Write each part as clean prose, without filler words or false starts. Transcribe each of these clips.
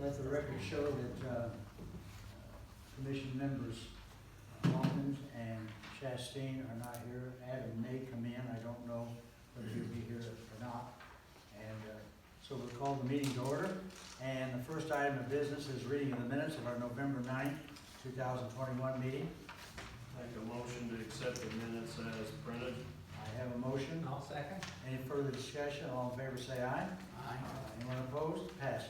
Let the record show that commission members Hawkins and Chastain are not here. Adam may come in, I don't know whether he'll be here or not. And so we'll call the meeting to order. And the first item of business is reading of the minutes of our November 9th, 2021 meeting. Make a motion to accept the minutes as printed. I have a motion. I'll second. Any further discussion? All in favor say aye. Aye. Anyone opposed? Passes.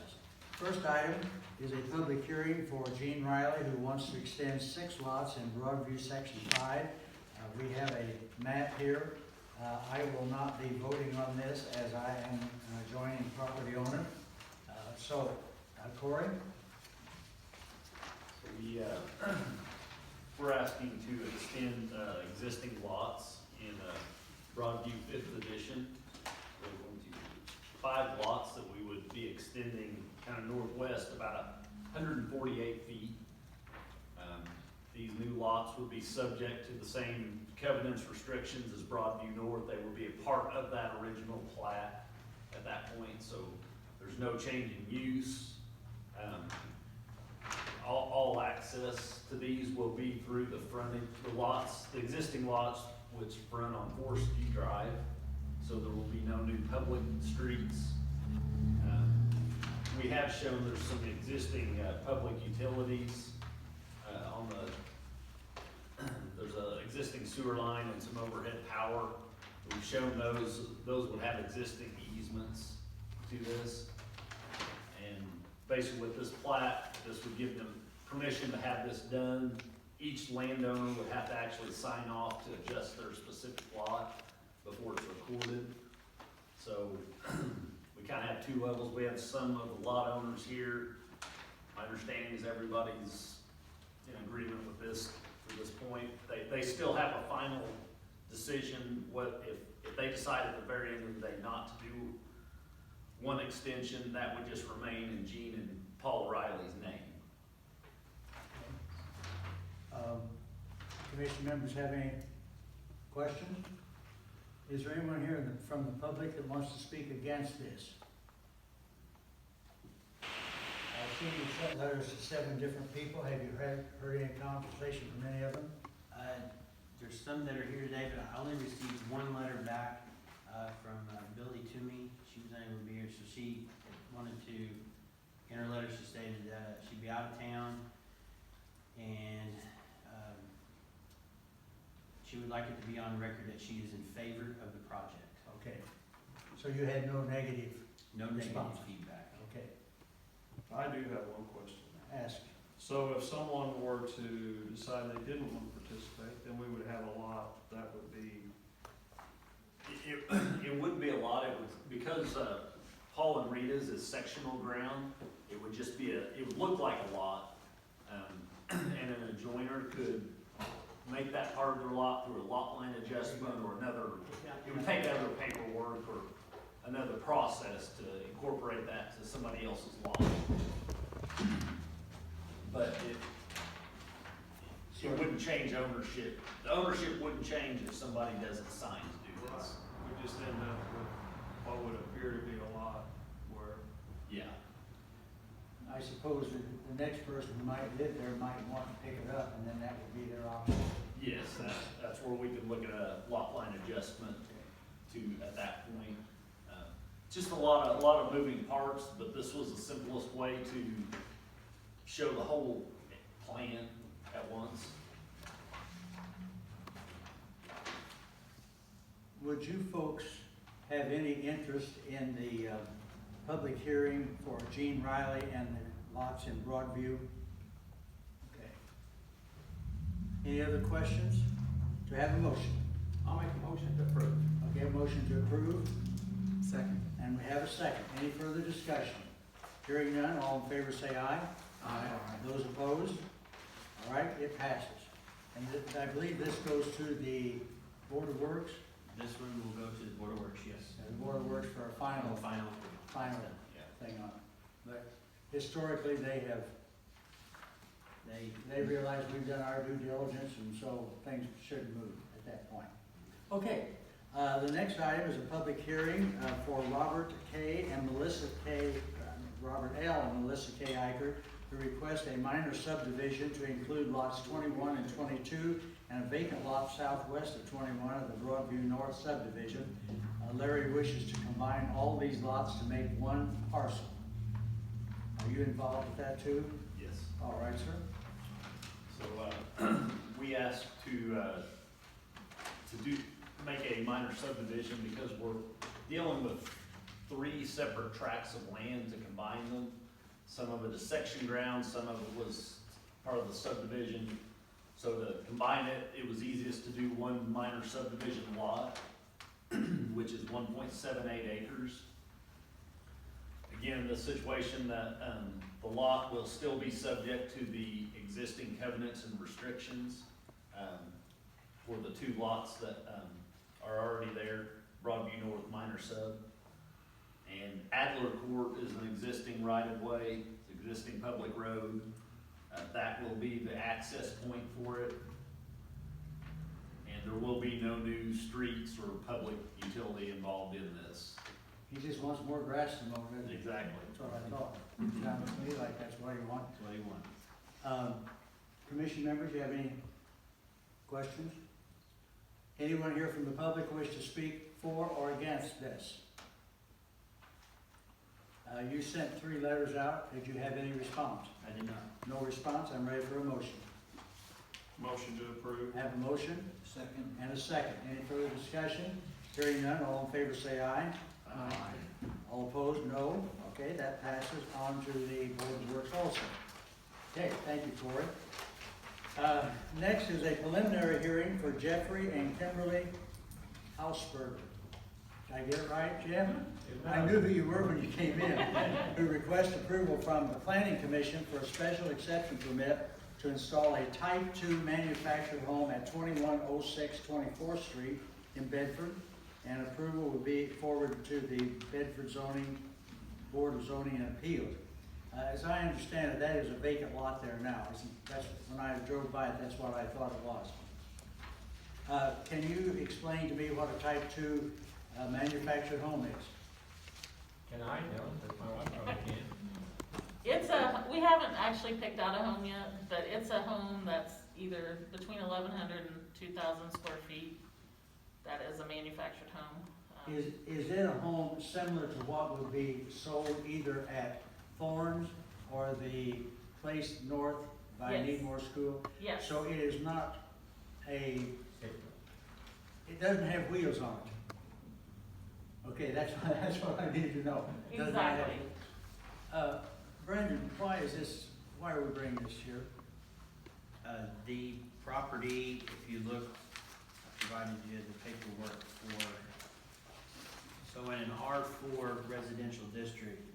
First item is a public hearing for Gene Riley, who wants to extend 6 lots in Broadview Section 5. We have a map here. I will not be voting on this as I am an adjoining property owner. Corey? We're asking to extend existing lots in Broadview 5th Edition. We're going to 5 lots that we would be extending kind of northwest about 148 feet. These new lots would be subject to the same covenants, restrictions as Broadview North. They would be a part of that original plat at that point, so there's no change in use. All access to these will be through the frontage, the lots, the existing lots, which front on Forest View Drive, so there will be no new public streets. We have shown there's some existing public utilities on there's an existing sewer line and some overhead power. We've shown those would have existing easements to this. And basically with this plat, this would give them permission to have this done. Each landowner would have to actually sign off to adjust their specific lot before it's recorded. So we kind of have 2 levels. We have some of the lot owners here. My understanding is everybody's in agreement with this to this point. They still have a final decision. What if they decide at the very end of the day not to do one extension, that would just remain in Gene and Paul Riley's name. Commission members have any questions? Is there anyone here from the public that wants to speak against this? I've seen you sent letters to 7 different people. Have you heard any conversation from any of them? There's some that are here today, but I only received 1 letter back from Billy Toomey. She was unable to be here, so she wanted to, in her letter she stated she'd be out of town and she would like it to be on record that she is in favor of the project. Okay. So you had no negative? No Response. negative feedback. Okay. I do have one question. Ask. So if someone were to decide they didn't want to participate, then we would have a lot that would be. It wouldn't be a lot. It would, because Paul and Rita's is sectional ground. It would just be it would look like a lot, and an adjoiner could make that part of their lot through a lot line adjustment or another. It would take other paperwork or another process to incorporate that to somebody else's lot. But it wouldn't change ownership. The ownership wouldn't change if somebody doesn't sign to do this. We just end up with what would appear to be a lot where. Yeah. I suppose that the next person who might live there might want to pick it up, and then that would be their option. Yes, that's where we could look at a lot line adjustment at that point. Just a lot of moving parts, but this was the simplest way to show the whole plan at once. Would you folks have any interest in the public hearing for Gene Riley and the lots in Broadview? Okay. Any other questions? Do I have a motion? I'll make a motion to approve. Okay, a motion to approve, Second. and we have a second. Any further discussion? Hearing none, all in favor say aye. Aye. Those opposed? All right, it passes. And I believe this goes to the Board of Works? This one will go to the Board of Works, yes. The Board of Works for a final Yeah. thing on it. But historically, they realize we've done our due diligence, and so things should move at that point. Okay, the next item is a public hearing for Robert K. and Melissa K. Robert L. and Melissa K. Iker to request a minor subdivision to include lots 21 and 22 and a vacant lot southwest of 21 of the Broadview North subdivision. Larry wishes to combine all these lots to make one parcel. Are you involved with that too? Yes. All right, sir. So, we asked to make a minor subdivision because we're dealing with 3 separate tracts of land to combine them. Some of it is section ground, some of it was part of the subdivision. So to combine it, it was easiest to do one minor subdivision lot, which is 1.78 acres. Again, in this situation, that the lot will still be subject to the existing covenants and restrictions for the 2 lots that are already there, Broadview North minor sub. And Adler Court is an existing right-of-way, it's an existing public road. That will be the access point for it. And there will be no new streets or public utility involved in this. He just wants more grass to mow, doesn't he? Exactly. That's what I thought. Sounds to me like that's what he wants. That's what he wants. Commission members, you have any questions? Anyone here from the public wish to speak for or against this? You sent 3 letters out. Did you have any response? I did not. No response. I'm ready for a motion. Motion to approve. Have a motion? Second. And a second. Any further discussion? Hearing none, all in favor say aye. All opposed, no. Okay, that passes on to the Board of Works also. Okay, thank you, Corey. Next is a preliminary hearing for Jeffrey and Kimberly Hausberger. Did I get it right, Jim? I knew who you were when you came in. Who request approval from the Planning Commission for a special exception permit to install a Type 2 manufactured home at 2106 24th Street in Bedford. And approval will be forwarded to the Bedford Board of Zoning and Appeals. As I understand it, that is a vacant lot there now. That's, when I drove by it, that's what I thought it was. Can you explain to me what a Type 2 manufactured home is? Can I? No, that's my wife probably can. We haven't actually picked out a home yet, but it's a home that's either between 1,100 and 2,000 square feet. That is a manufactured home. Is it a home similar to what would be sold either at Thorns or the place north by Yes. Needmore School? Yes, So it is not it doesn't have wheels on it. Okay, that's what I need to know. It doesn't have- exactly. Brendan, why are we bringing this here? The property, if you look, I provided you the paperwork for, so in an R4 residential district,